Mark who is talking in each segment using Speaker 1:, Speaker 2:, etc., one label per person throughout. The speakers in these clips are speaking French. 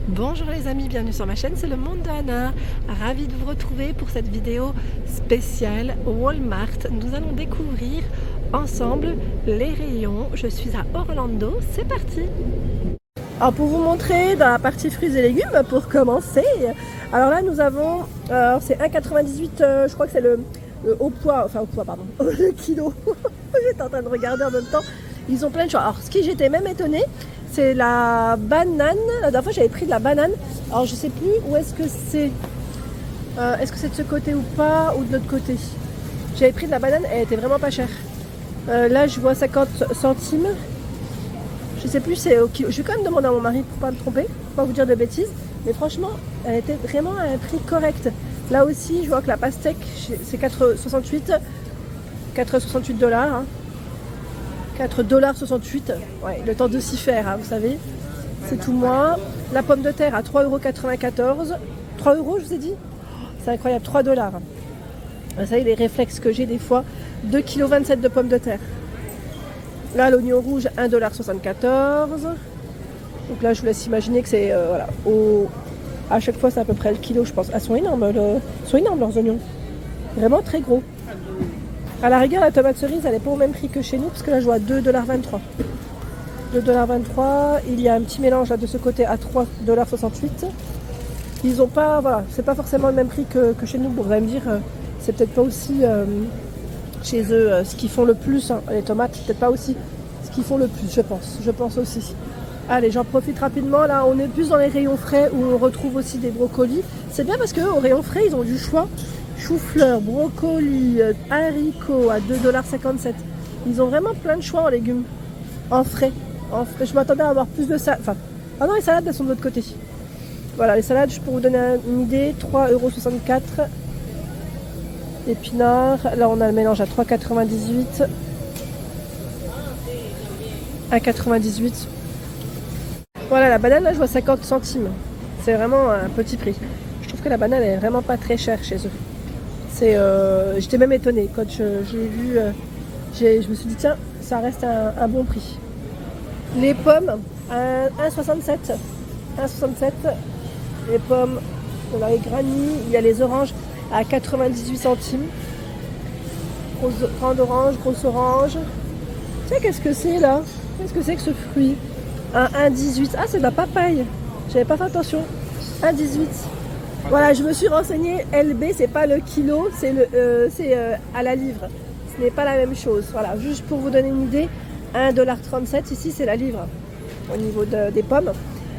Speaker 1: Bonjour les amis, bienvenue sur ma chaîne, c'est le monde d'Anna. Ravie de vous retrouver pour cette vidéo spéciale Walmart. Nous allons découvrir ensemble les rayons. Je suis à Orlando, c'est parti. Alors pour vous montrer dans la partie fruits et légumes, pour commencer, alors là nous avons, c'est 1,98, je crois que c'est le au poids, pardon, le kilo. J'étais en train de regarder en même temps. Ils ont plein de choix. Alors ce qui j'étais même étonnée, c'est la banane. La dernière fois j'avais pris de la banane. Alors je sais plus où est-ce que c'est. Est-ce que c'est de ce côté ou pas, ou de l'autre côté. J'avais pris de la banane, elle était vraiment pas chère. Là je vois 50 centimes. Je sais plus, c'est au kilo. Je vais quand même demander à mon mari pour pas me tromper, pour pas vous dire de bêtises. Mais franchement, elle était vraiment à un prix correct. Là aussi, je vois que la pastèque, c'est 4,68 dollars. Hein. 4,68 $. Ouais, le temps de s'y faire, hein, vous savez. C'est tout moins. La pomme de terre à 3,94 €. 3 € je vous ai dit. C'est incroyable, 3 dollars. Vous savez, les réflexes que j'ai des fois. 2,27 kg de pommes de terre. Là, l'oignon rouge, 1,74 $. Donc là, je vous laisse imaginer que c'est, voilà, à chaque fois, c'est à peu près le kilo, je pense. Ah, sont énormes, leurs oignons. Vraiment très gros. À la rigueur, la tomate cerise, elle n'est pas au même prix que chez nous, parce que là, je vois 2,23 $. 2,23 $. Il y a un petit mélange là de ce côté à 3,68 $. Ils ont pas, voilà, c'est pas forcément le même prix que chez nous. Bon, vous allez me dire, c'est peut-être pas aussi chez eux ce qu'ils font le plus. Hein. Les tomates, c'est peut-être pas aussi ce qu'ils font le plus, je pense. Je pense aussi. Allez, j'en profite rapidement. Là, on est plus dans les rayons frais où on retrouve aussi des brocolis. C'est bien parce qu'au rayon frais, ils ont du choix. Chou-fleur, brocoli, haricots à 2,57 $. Ils ont vraiment plein de choix en légumes. En frais. Je m'attendais à avoir plus de salade. Enfin, ah non, les salades, elles sont de l'autre côté. Voilà, les salades, pour vous donner une idée, 3,64 €. Épinards, là on a le mélange à 3,98 €. 1,98 €. Voilà, la banane, là, je vois 50 centimes. C'est vraiment un petit prix. Je trouve que la banane, elle est vraiment pas très chère chez eux. J'étais même étonnée quand j'ai vu. Je me suis dit, tiens, ça reste un bon prix. Les pommes, 1,67 €. 1,67 €. Les pommes, on a les granny, il y a les oranges à 98 centimes. Grande orange, grosse orange. Tiens, qu'est-ce que c'est là? Qu'est-ce que c'est que ce fruit? 1,18 €. Ah, c'est de la papaye. J'avais pas fait attention. 1,18 €. Voilà, je me suis renseignée. LB, c'est pas le kilo, c'est à la livre. Ce n'est pas la même chose. Voilà, juste pour vous donner une idée, 1,37 $. Ici, c'est la livre au niveau des pommes.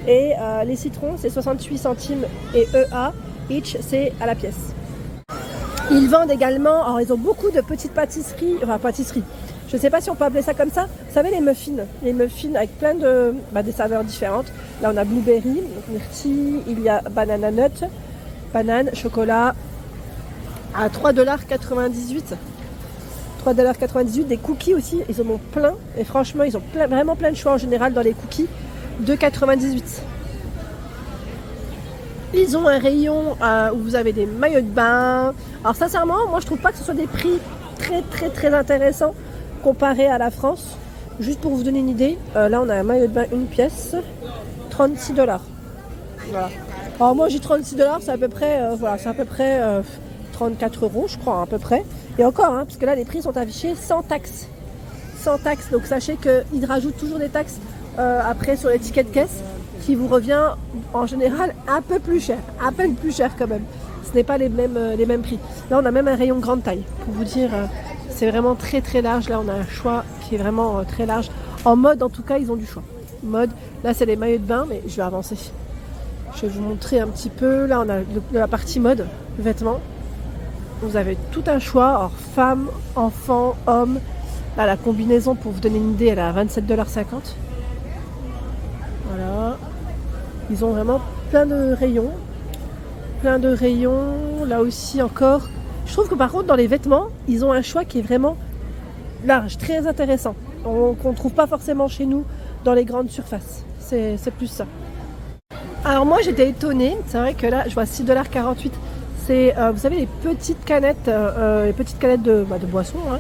Speaker 1: Et les citrons, c'est 68 centimes et EA. Each, c'est à la pièce. Ils vendent également, alors ils ont beaucoup de petites pâtisseries, je ne sais pas si on peut appeler ça comme ça. Vous savez, les muffins avec plein de des saveurs différentes. Là, on a blueberry, myrtille, il y a banana nut, banane, chocolat à 3,98 $. 3,98 $. Des cookies aussi, ils en ont plein. Et franchement, ils ont vraiment plein de choix en général dans les cookies. 2,98 $. Ils ont un rayon où vous avez des maillots de bain. Alors sincèrement, moi je trouve pas que ce soit des prix très intéressants comparé à la France. Juste pour vous donner une idée, là on a un maillot de bain une pièce, 36 $. Voilà. Alors moi j'ai 36 $, c'est à peu près, 34 € je crois à peu près. Et encore, hein, parce que là les prix sont affichés sans taxe. Sans taxe, donc sachez qu'ils rajoutent toujours des taxes après sur l'étiquette caisse qui vous revient en général un peu plus cher, à peine plus cher quand même. Ce n'est pas les mêmes prix. Là on a même un rayon grande taille pour vous dire. C'est vraiment très large. Là, on a un choix qui est vraiment très large. En mode, en tout cas, ils ont du choix. Mode, là, c'est les maillots de bain, mais je vais avancer. Je vais vous montrer un petit peu. Là, on a la partie mode, vêtements. Vous avez tout un choix. Alors, femmes, enfants, hommes. Là, la combinaison, pour vous donner une idée, elle est à 27,50 $. Voilà. Ils ont vraiment plein de rayons. Là aussi, encore. Je trouve que par contre dans les vêtements, ils ont un choix qui est vraiment large, très intéressant, qu'on ne trouve pas forcément chez nous dans les grandes surfaces. C'est plus ça. Alors moi j'étais étonnée, c'est vrai que là je vois 6,48 $. C'est, vous savez, les petites canettes de boissons. Hein.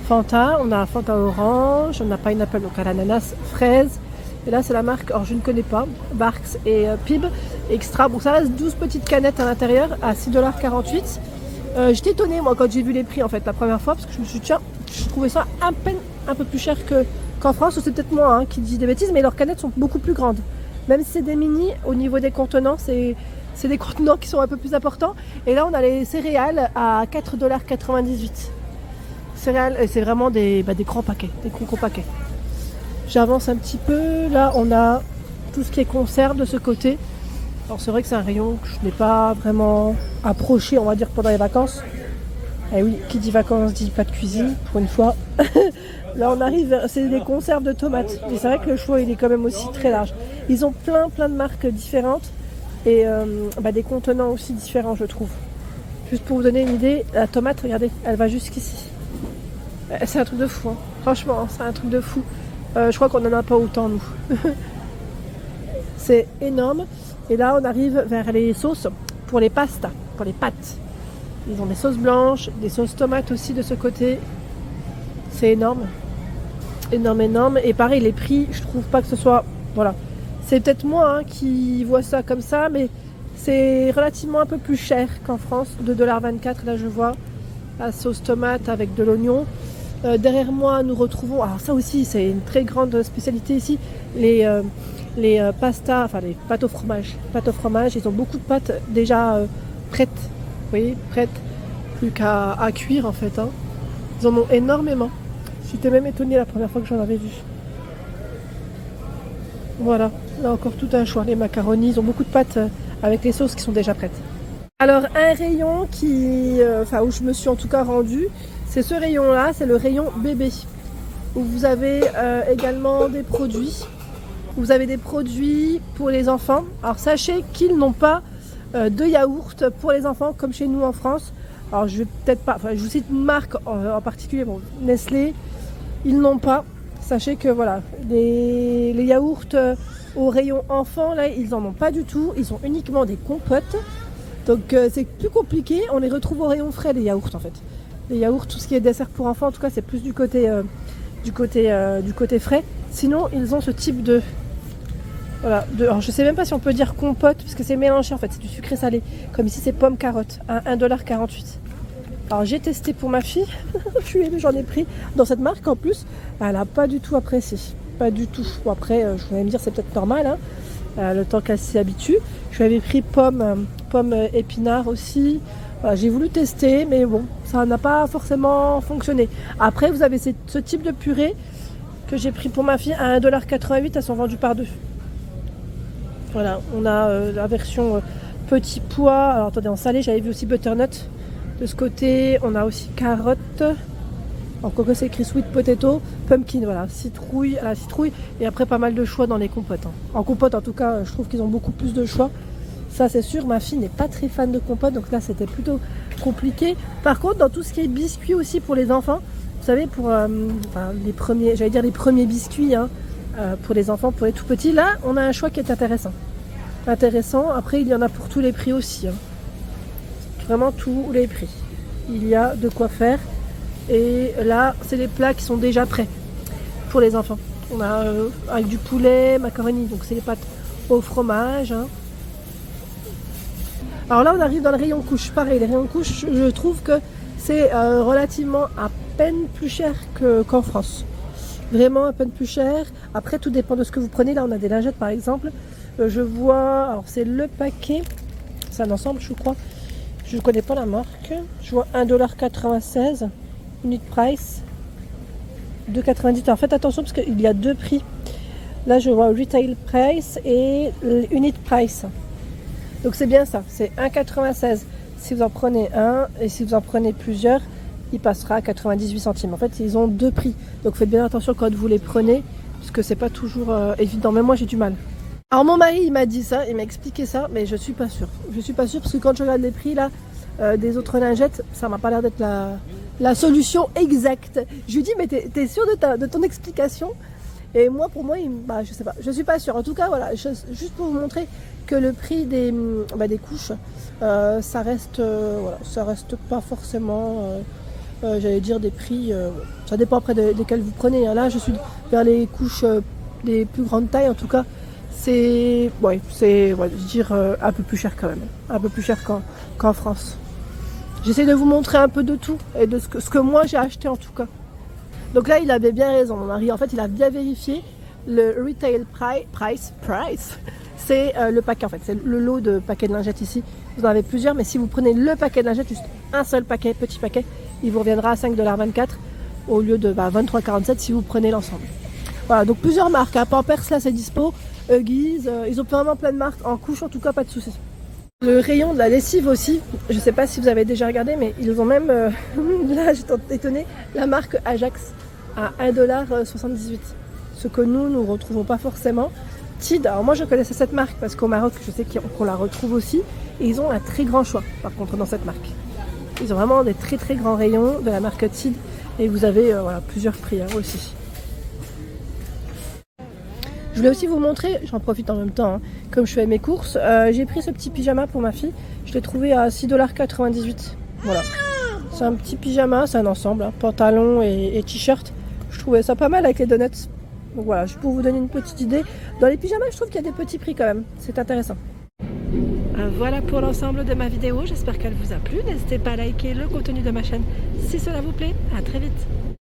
Speaker 1: Fanta, on a Fanta orange, on a pineapple, donc à l'ananas, fraise, Et là c'est la marque, alors je ne connais pas, Barks et Pib Extra. Bon ça reste 12 petites canettes à l'intérieur à 6,48 $. J'étais étonnée moi quand j'ai vu les prix en fait la première fois, parce que je me suis dit tiens, je trouvais ça à peine un peu plus cher qu'en France, ou c'est peut-être moi hein, qui dis des bêtises, mais leurs canettes sont beaucoup plus grandes. Même si c'est des mini, au niveau des contenants, c'est des contenants qui sont un peu plus importants. Et là on a les céréales à 4,98 $. Céréales, c'est vraiment des grands paquets, des gros paquets. J'avance un petit peu, là on a tout ce qui est conserve de ce côté. Alors c'est vrai que c'est un rayon que je n'ai pas vraiment approché, on va dire, pendant les vacances. Eh oui, qui dit vacances dit pas de cuisine, pour une fois. Là on arrive, c'est des conserves de tomates. Et c'est vrai que le choix il est quand même aussi très large. Ils ont plein de marques différentes et des contenants aussi différents je trouve. Juste pour vous donner une idée, la tomate, regardez, elle va jusqu'ici. C'est un truc de fou, hein. Franchement, c'est un truc de fou. Je crois qu'on n'en a pas autant nous. C'est énorme. Et là on arrive vers les sauces pour les pastas, pour les pâtes. Ils ont des sauces blanches, des sauces tomates aussi de ce côté. C'est énorme. Énorme. Et pareil, les prix, je trouve pas que ce soit... Voilà. C'est peut-être moi hein, qui vois ça comme ça, mais c'est relativement un peu plus cher qu'en France. 2,24 $, là je vois. La sauce tomate avec de l'oignon. Derrière moi, nous retrouvons... Alors ça aussi, c'est une très grande spécialité ici. Les pastas, enfin les pâtes au fromage. Pâtes au fromage, ils ont beaucoup de pâtes déjà prêtes. Vous voyez, prêtes. Plus qu'à cuire en fait. Hein. Ils en ont énormément. J'étais même étonnée la première fois que j'en avais vu. Voilà, là encore tout un choix. Les macaronis, ils ont beaucoup de pâtes avec les sauces qui sont déjà prêtes. Alors un rayon où je me suis en tout cas rendue, c'est ce rayon là, c'est le rayon bébé. Où vous avez également des produits. Vous avez des produits pour les enfants. Alors sachez qu'ils n'ont pas de yaourt pour les enfants comme chez nous en France. Alors je vais peut-être pas, je vous cite une marque en particulier, bon, Nestlé, ils n'ont pas. Sachez que voilà, les yaourts au rayon enfant, là, ils n'en ont pas du tout. Ils ont uniquement des compotes. Donc c'est plus compliqué. On les retrouve au rayon frais, les yaourts en fait. Les yaourts, tout ce qui est dessert pour enfants, en tout cas, c'est plus du côté frais. Sinon, ils ont ce type de... Voilà, alors je sais même pas si on peut dire compote, parce que c'est mélangé en fait, c'est du sucré salé. Comme ici, c'est pomme carotte, à 1,48 $. Alors j'ai testé pour ma fille, j'en ai pris dans cette marque en plus, elle n'a pas du tout apprécié, pas du tout. Bon, après, je voulais me dire c'est peut-être normal, hein, le temps qu'elle s'y habitue. Je lui avais pris pomme épinard aussi. Voilà, j'ai voulu tester, mais bon, ça n'a pas forcément fonctionné. Après, vous avez ce type de purée que j'ai pris pour ma fille à 1,88 $, elles sont vendues par deux. Voilà, on a la version petit pois. Alors attendez, en salé, j'avais vu aussi butternut. De ce côté, on a aussi carotte. En coco, c'est écrit sweet potato, pumpkin, voilà, citrouille à la citrouille. Et après, pas mal de choix dans les compotes. Hein. En compote, en tout cas, je trouve qu'ils ont beaucoup plus de choix. Ça, c'est sûr. Ma fille n'est pas très fan de compote, donc là, c'était plutôt compliqué. Par contre, dans tout ce qui est biscuits aussi pour les enfants, vous savez, pour les premiers biscuits, hein, pour les enfants, pour les tout petits, là, on a un choix qui est intéressant. Après, il y en a pour tous les prix aussi. Hein. Vraiment tous les prix. Il y a de quoi faire. Et là, c'est les plats qui sont déjà prêts pour les enfants. On a avec du poulet, macaroni, donc c'est les pâtes au fromage. Hein. Alors là, on arrive dans le rayon couche. Pareil, les rayons couches, je trouve que c'est relativement à peine plus cher qu'en France. Vraiment à peine plus cher. Après, tout dépend de ce que vous prenez. Là, on a des lingettes, par exemple. Je vois, alors c'est le paquet. C'est un ensemble, je crois. Je ne connais pas la marque. Je vois 1,96 $. Unit price. 2,90 $. Alors faites attention parce qu'il y a deux prix. Là, je vois retail price et unit price. Donc c'est bien ça. C'est 1,96 $. Si vous en prenez un et si vous en prenez plusieurs, il passera à 98 centimes. En fait, ils ont deux prix. Donc faites bien attention quand vous les prenez parce que c'est pas toujours évident. Même moi, j'ai du mal. Alors mon mari il m'a dit ça, il m'a expliqué ça, mais je suis pas sûre. Je suis pas sûre parce que quand je regarde les prix là des autres lingettes, ça m'a pas l'air d'être la solution exacte. Je lui dis mais t'es sûre de ton explication? Et moi pour moi, je sais pas, je suis pas sûre. En tout cas voilà, juste pour vous montrer que le prix des couches, ça reste pas forcément, j'allais dire des prix. Ça dépend après desquels vous prenez. Hein. Là je suis vers les couches les plus grandes tailles en tout cas, c'est, ouais, je vais dire un peu plus cher quand même, un peu plus cher qu'en France. J'essaie de vous montrer un peu de tout et de ce que moi j'ai acheté en tout cas. Donc là il avait bien raison, mon mari, en fait il a bien vérifié le retail price, c'est le paquet en fait, c'est le lot de paquets de lingettes ici. Vous en avez plusieurs, mais si vous prenez le paquet de lingettes, juste un seul paquet, petit paquet, il vous reviendra à 5,24 $ au lieu de 23,47 si vous prenez l'ensemble. Voilà, donc plusieurs marques, hein. Pampers là c'est dispo, Huggies, ils ont vraiment plein de marques, en couche en tout cas pas de soucis. Le rayon de la lessive aussi, je ne sais pas si vous avez déjà regardé, mais ils ont même, là j'étais étonnée, la marque Ajax à 1,78 $. Ce que nous ne retrouvons pas forcément. Tide, alors moi je connaissais cette marque parce qu'au Maroc je sais qu'on la retrouve aussi, et ils ont un très grand choix par contre dans cette marque. Ils ont vraiment des très très grands rayons de la marque Tide, et vous avez voilà, plusieurs prix hein, aussi. Je voulais aussi vous montrer, j'en profite en même temps, hein, comme je fais mes courses, j'ai pris ce petit pyjama pour ma fille. Je l'ai trouvé à 6,98 $. Voilà. C'est un petit pyjama, c'est un ensemble, hein, pantalon et t-shirt. Je trouvais ça pas mal avec les donuts. Donc voilà, juste pour vous donner une petite idée. Dans les pyjamas, je trouve qu'il y a des petits prix quand même. C'est intéressant. Voilà pour l'ensemble de ma vidéo. J'espère qu'elle vous a plu. N'hésitez pas à liker le contenu de ma chaîne si cela vous plaît. À très vite.